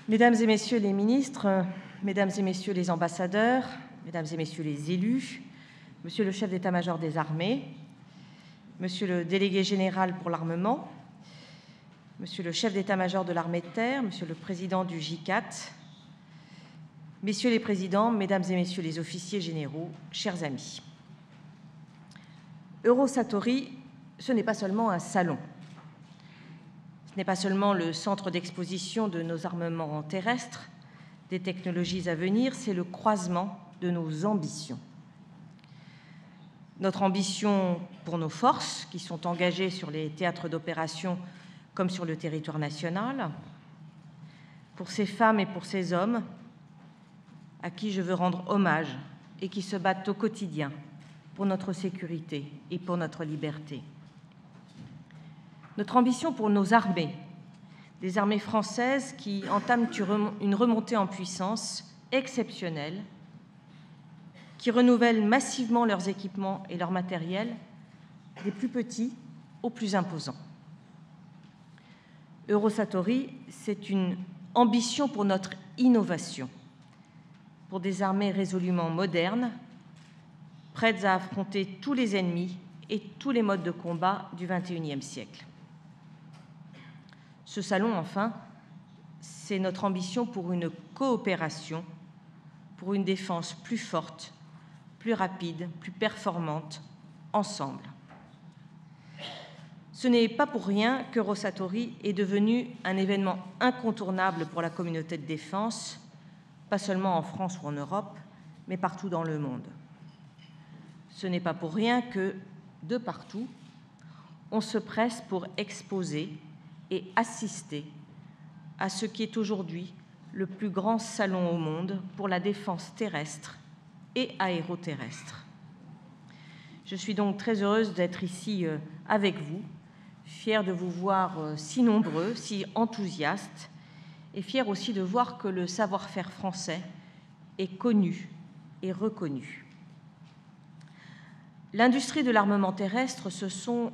Mesdames et Messieurs les ministres, Mesdames et Messieurs les ambassadeurs, Mesdames et Messieurs les élus, Monsieur le chef d'état-major des armées, Monsieur le délégué général pour l'armement, Monsieur le chef d'état-major de l'armée de terre, Monsieur le président du J4, Messieurs les présidents, Mesdames et Messieurs les officiers généraux, chers amis. Eurosatory, ce n'est pas seulement un salon. Ce n'est pas seulement le centre d'exposition de nos armements terrestres, des technologies à venir, c'est le croisement de nos ambitions. Notre ambition pour nos forces, qui sont engagées sur les théâtres d'opération comme sur le territoire national, pour ces femmes et pour ces hommes à qui je veux rendre hommage et qui se battent au quotidien pour notre sécurité et pour notre liberté. Notre ambition pour nos armées, des armées françaises qui entament une remontée en puissance exceptionnelle, qui renouvellent massivement leurs équipements et leur matériel, des plus petits aux plus imposants. Eurosatory, c'est une ambition pour notre innovation, pour des armées résolument modernes, prêtes à affronter tous les ennemis et tous les modes de combat du XXIe siècle. Ce salon, enfin, c'est notre ambition pour une coopération, pour une défense plus forte, plus rapide, plus performante, ensemble. Ce n'est pas pour rien qu'Eurosatory est devenu un événement incontournable pour la communauté de défense, pas seulement en France ou en Europe, mais partout dans le monde. Ce n'est pas pour rien que, de partout, on se presse pour exposer et assister à ce qui est aujourd'hui le plus grand salon au monde pour la défense terrestre et aéroterrestre. Je suis donc très heureuse d'être ici avec vous, fière de vous voir si nombreux, si enthousiastes, et fière aussi de voir que le savoir-faire français est connu et reconnu. L'industrie de l'armement terrestre, ce sont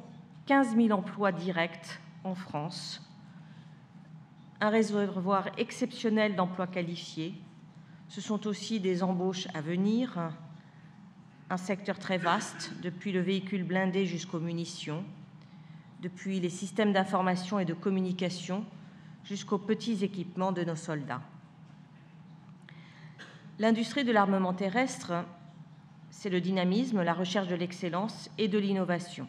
15 000 emplois directs en France, un réservoir exceptionnel d'emplois qualifiés. Ce sont aussi des embauches à venir, un secteur très vaste, depuis le véhicule blindé jusqu'aux munitions, depuis les systèmes d'information et de communication jusqu'aux petits équipements de nos soldats. L'industrie de l'armement terrestre, c'est le dynamisme, la recherche de l'excellence et de l'innovation.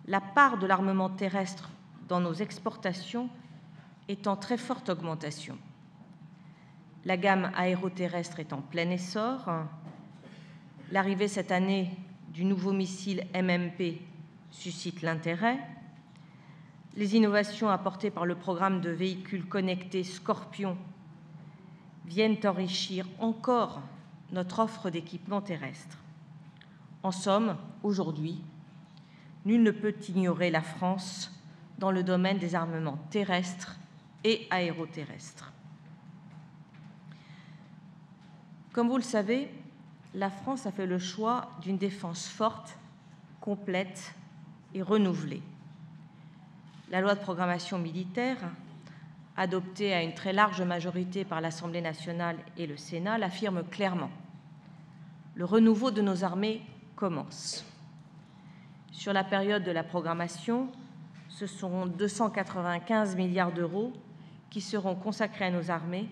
La part de l'armement terrestre dans nos exportations est en très forte augmentation. La gamme aéroterrestre est en plein essor. L'arrivée cette année du nouveau missile MMP suscite l'intérêt. Les innovations apportées par le programme de véhicules connectés Scorpion viennent enrichir encore notre offre d'équipements terrestres. En somme, aujourd'hui, nul ne peut ignorer la France dans le domaine des armements terrestres et aéroterrestres. Comme vous le savez, la France a fait le choix d'une défense forte, complète et renouvelée. La loi de programmation militaire, adoptée à une très large majorité par l'Assemblée nationale et le Sénat, l'affirme clairement. Le renouveau de nos armées commence. Sur la période de la programmation, ce sont 295 milliards d'euros qui seront consacrés à nos armées,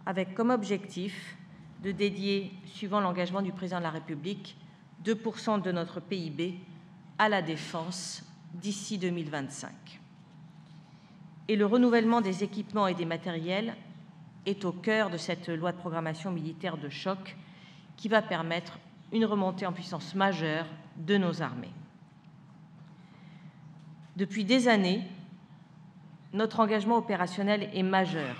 avec comme objectif de dédier, suivant l'engagement du Président de la République, 2% de notre PIB à la défense d'ici 2025. Et le renouvellement des équipements et des matériels est au cœur de cette loi de programmation militaire de choc qui va permettre une remontée en puissance majeure de nos armées. Depuis des années, notre engagement opérationnel est majeur.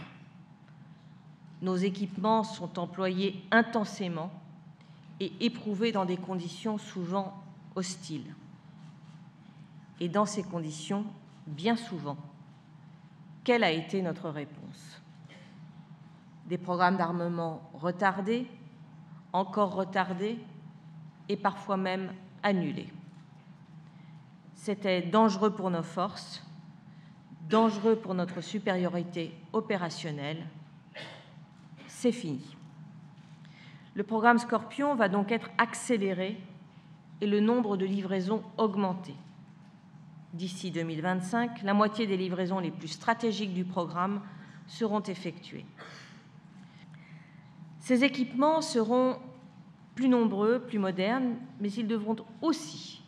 Nos équipements sont employés intensément et éprouvés dans des conditions souvent hostiles. Et dans ces conditions, bien souvent, quelle a été notre réponse? Des programmes d'armement retardés, encore retardés et parfois même annulés. C'était dangereux pour nos forces, dangereux pour notre supériorité opérationnelle, c'est fini. Le programme Scorpion va donc être accéléré et le nombre de livraisons augmenter. D'ici 2025, la moitié des livraisons les plus stratégiques du programme seront effectuées. Ces équipements seront plus nombreux, plus modernes, mais ils devront aussi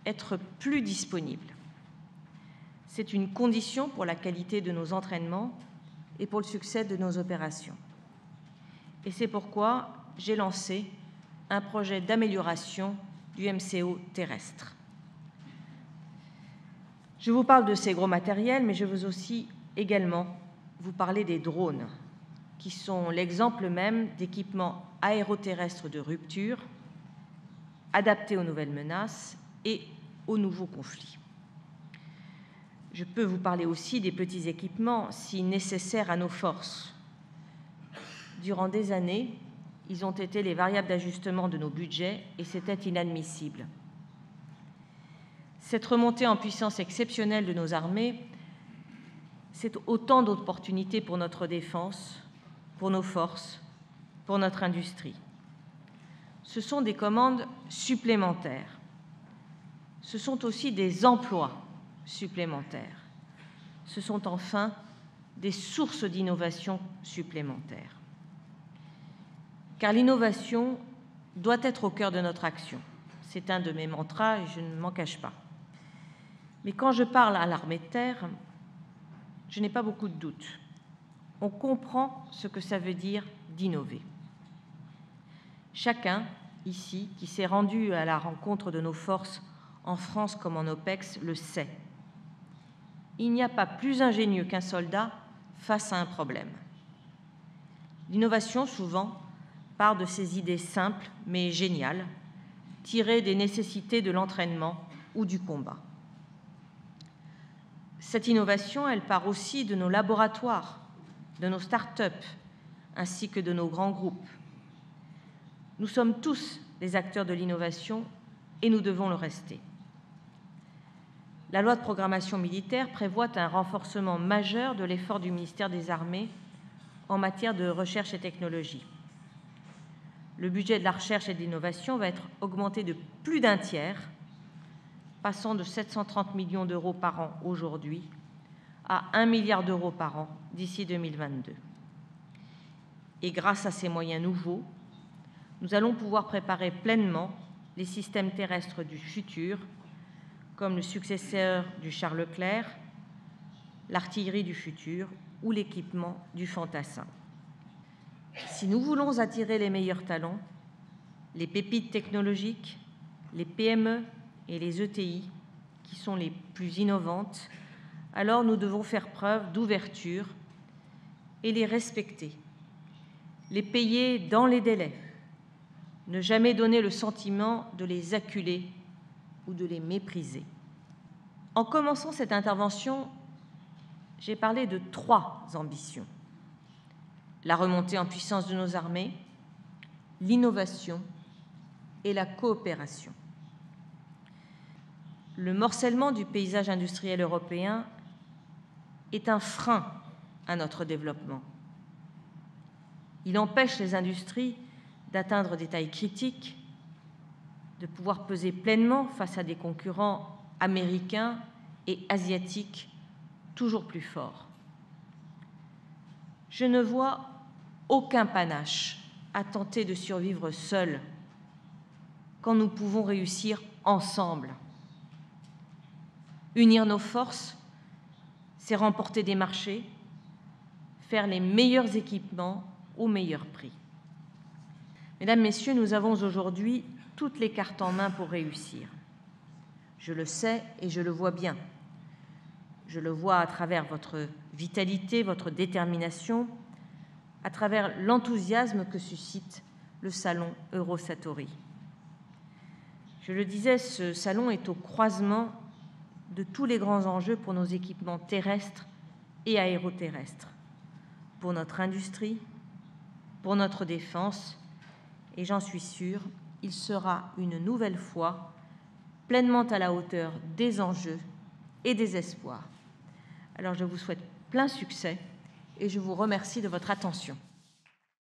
être plus disponibles. C'est une condition pour la qualité de nos entraînements et pour le succès de nos opérations. Et c'est pourquoi j'ai lancé un projet d'amélioration du MCO terrestre. Je vous parle de ces gros matériels, mais je veux aussi également vous parler des drones, qui sont l'exemple même d'équipements aéroterrestres de rupture, adaptés aux nouvelles menaces et aux nouveaux conflits. Je peux vous parler aussi des petits équipements si nécessaires à nos forces. Durant des années, ils ont été les variables d'ajustement de nos budgets et c'était inadmissible. Cette remontée en puissance exceptionnelle de nos armées, c'est autant d'opportunités pour notre défense, pour nos forces, pour notre industrie. Ce sont des commandes supplémentaires. Ce sont aussi des emplois supplémentaires. Ce sont enfin des sources d'innovation supplémentaires. Car l'innovation doit être au cœur de notre action. C'est un de mes mantras et je ne m'en cache pas. Mais quand je parle à l'armée de terre, je n'ai pas beaucoup de doutes. On comprend ce que ça veut dire d'innover. Chacun, ici, qui s'est rendu à la rencontre de nos forces en France comme en OPEX, le sait. Il n'y a pas plus ingénieux qu'un soldat face à un problème. L'innovation, souvent, part de ces idées simples mais géniales, tirées des nécessités de l'entraînement ou du combat. Cette innovation, elle part aussi de nos laboratoires, de nos start-up, ainsi que de nos grands groupes. Nous sommes tous les acteurs de l'innovation et nous devons le rester. La loi de programmation militaire prévoit un renforcement majeur de l'effort du ministère des Armées en matière de recherche et technologie. Le budget de la recherche et de l'innovation va être augmenté de plus d'un tiers, passant de 730 millions d'euros par an aujourd'hui à 1 milliard d'euros par an d'ici 2022. Et grâce à ces moyens nouveaux, nous allons pouvoir préparer pleinement les systèmes terrestres du futur, comme le successeur du Charles Leclerc, l'artillerie du futur ou l'équipement du Fantassin. Si nous voulons attirer les meilleurs talents, les pépites technologiques, les PME et les ETI, qui sont les plus innovantes, alors nous devons faire preuve d'ouverture et les respecter, les payer dans les délais, ne jamais donner le sentiment de les acculer ou de les mépriser. En commençant cette intervention, j'ai parlé de 3 ambitions: la remontée en puissance de nos armées, l'innovation et la coopération. Le morcellement du paysage industriel européen est un frein à notre développement. Il empêche les industries d'atteindre des tailles critiques, de pouvoir peser pleinement face à des concurrents américains et asiatiques toujours plus forts. Je ne vois aucun panache à tenter de survivre seul quand nous pouvons réussir ensemble. Unir nos forces, c'est remporter des marchés, faire les meilleurs équipements au meilleur prix. Mesdames, Messieurs, nous avons aujourd'hui toutes les cartes en main pour réussir. Je le sais et je le vois bien. Je le vois à travers votre vitalité, votre détermination, à travers l'enthousiasme que suscite le salon Eurosatory. Je le disais, ce salon est au croisement de tous les grands enjeux pour nos équipements terrestres et aéroterrestres, pour notre industrie, pour notre défense, et j'en suis sûre, il sera une nouvelle fois pleinement à la hauteur des enjeux et des espoirs. Alors je vous souhaite plein succès et je vous remercie de votre attention.